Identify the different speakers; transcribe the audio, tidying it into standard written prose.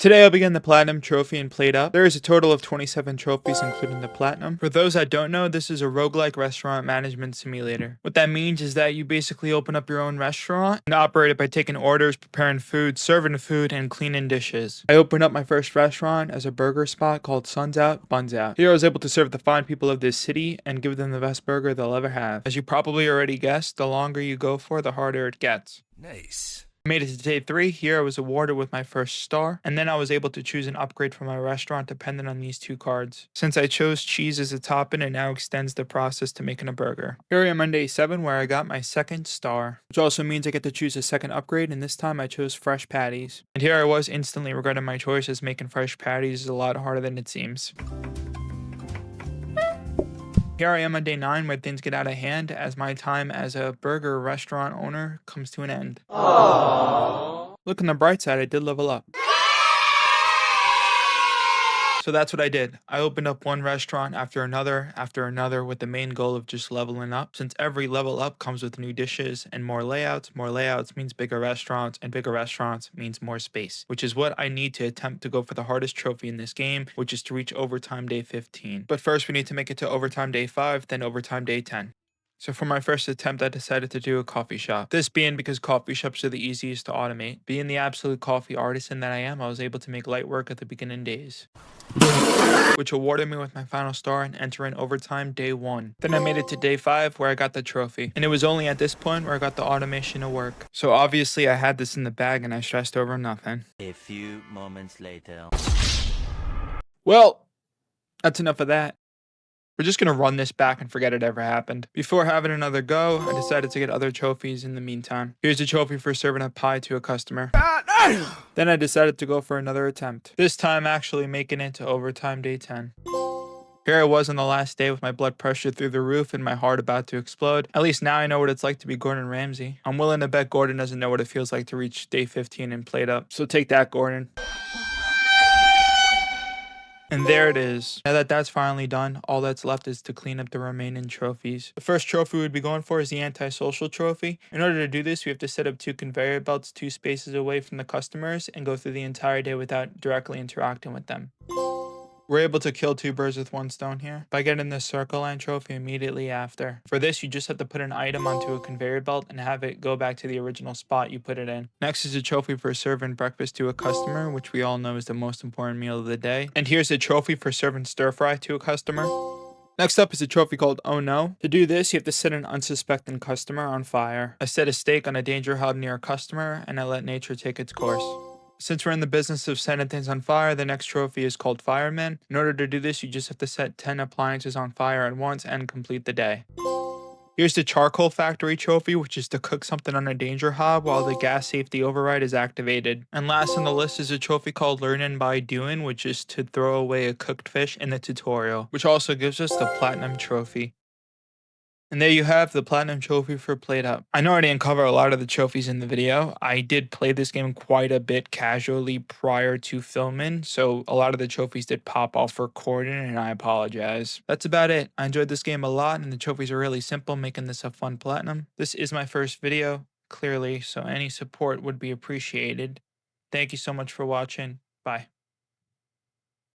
Speaker 1: Today I'll begin the Platinum Trophy in PlateUp. There is a total of 27 trophies including the Platinum. For those that don't know, this is a roguelike restaurant management simulator. What that means is that you basically open up your own restaurant and operate it by taking orders, preparing food, serving the food, and cleaning dishes. I opened up my first restaurant as a burger spot called Suns Out, Buns Out. Here I was able to serve the fine people of this city and give them the best burger they'll ever have. As you probably already guessed, the longer you go for, the harder it gets.
Speaker 2: Nice.
Speaker 1: I made it to day 3. Here I was awarded with my first star, and then I was able to choose an upgrade for my restaurant depending on these 2 cards. Since I chose cheese as a topping, it now extends the process to making a burger. Here I am on day 7 where I got my second star, which also means I get to choose a second upgrade, and this time I chose fresh patties. And here I was instantly regretting my choice, as making fresh patties is a lot harder than it seems. Here I am on day 9 where things get out of hand as my time as a burger restaurant owner comes to an end. Aww. Look on the bright side, I did level up. So that's what I did. I opened up one restaurant after another with the main goal of just leveling up. Since every level up comes with new dishes and more layouts means bigger restaurants, and bigger restaurants means more space, which is what I need to attempt to go for the hardest trophy in this game, which is to reach overtime day 15. But first we need to make it to overtime day 5, then overtime day 10. So for my first attempt, I decided to do a coffee shop. This being because coffee shops are the easiest to automate. Being the absolute coffee artisan that I am, I was able to make light work at the beginning days, which awarded me with my final star and entering overtime day 1. Then I made it to day 5 where I got the trophy. And it was only at this point where I got the automation to work. So obviously I had this in the bag and I stressed over nothing.
Speaker 2: A few moments later.
Speaker 1: Well, that's enough of that. We're just going to run this back and forget it ever happened. Before having another go, I decided to get other trophies in the meantime. Here's a trophy for serving a pie to a customer. Then I decided to go for another attempt. This time actually making it to overtime day 10. Here I was on the last day with my blood pressure through the roof and my heart about to explode. At least now I know what it's like to be Gordon Ramsay. I'm willing to bet Gordon doesn't know what it feels like to reach day 15 and PlateUp. So take that, Gordon. And there it is. Now that that's finally done, all that's left is to clean up the remaining trophies. The first trophy we'd be going for is the antisocial trophy. In order to do this, we have to set up 2 conveyor belts 2 spaces away from the customers and go through the entire day without directly interacting with them. We're able to kill 2 birds with 1 stone here by getting the circle line trophy immediately after. For this, you just have to put an item onto a conveyor belt and have it go back to the original spot you put it in. Next is a trophy for serving breakfast to a customer, which we all know is the most important meal of the day. And here's a trophy for serving stir fry to a customer. Next up is a trophy called Oh No. To do this, you have to set an unsuspecting customer on fire. I set a stake on a danger hub near a customer, and I let nature take its course. Since we're in the business of setting things on fire, the next trophy is called Fireman. In order to do this, you just have to set 10 appliances on fire at once and complete the day. Here's the Charcoal Factory trophy, which is to cook something on a danger hob while the gas safety override is activated. And last on the list is a trophy called Learning by Doing, which is to throw away a cooked fish in the tutorial, which also gives us the Platinum trophy. And there you have the Platinum trophy for PlateUp. I know I didn't cover a lot of the trophies in the video. I did play this game quite a bit casually prior to filming, so a lot of the trophies did pop off recording, and I apologize. That's about it. I enjoyed this game a lot, and the trophies are really simple, making this a fun Platinum. This is my first video, clearly, so any support would be appreciated. Thank you so much for watching. Bye.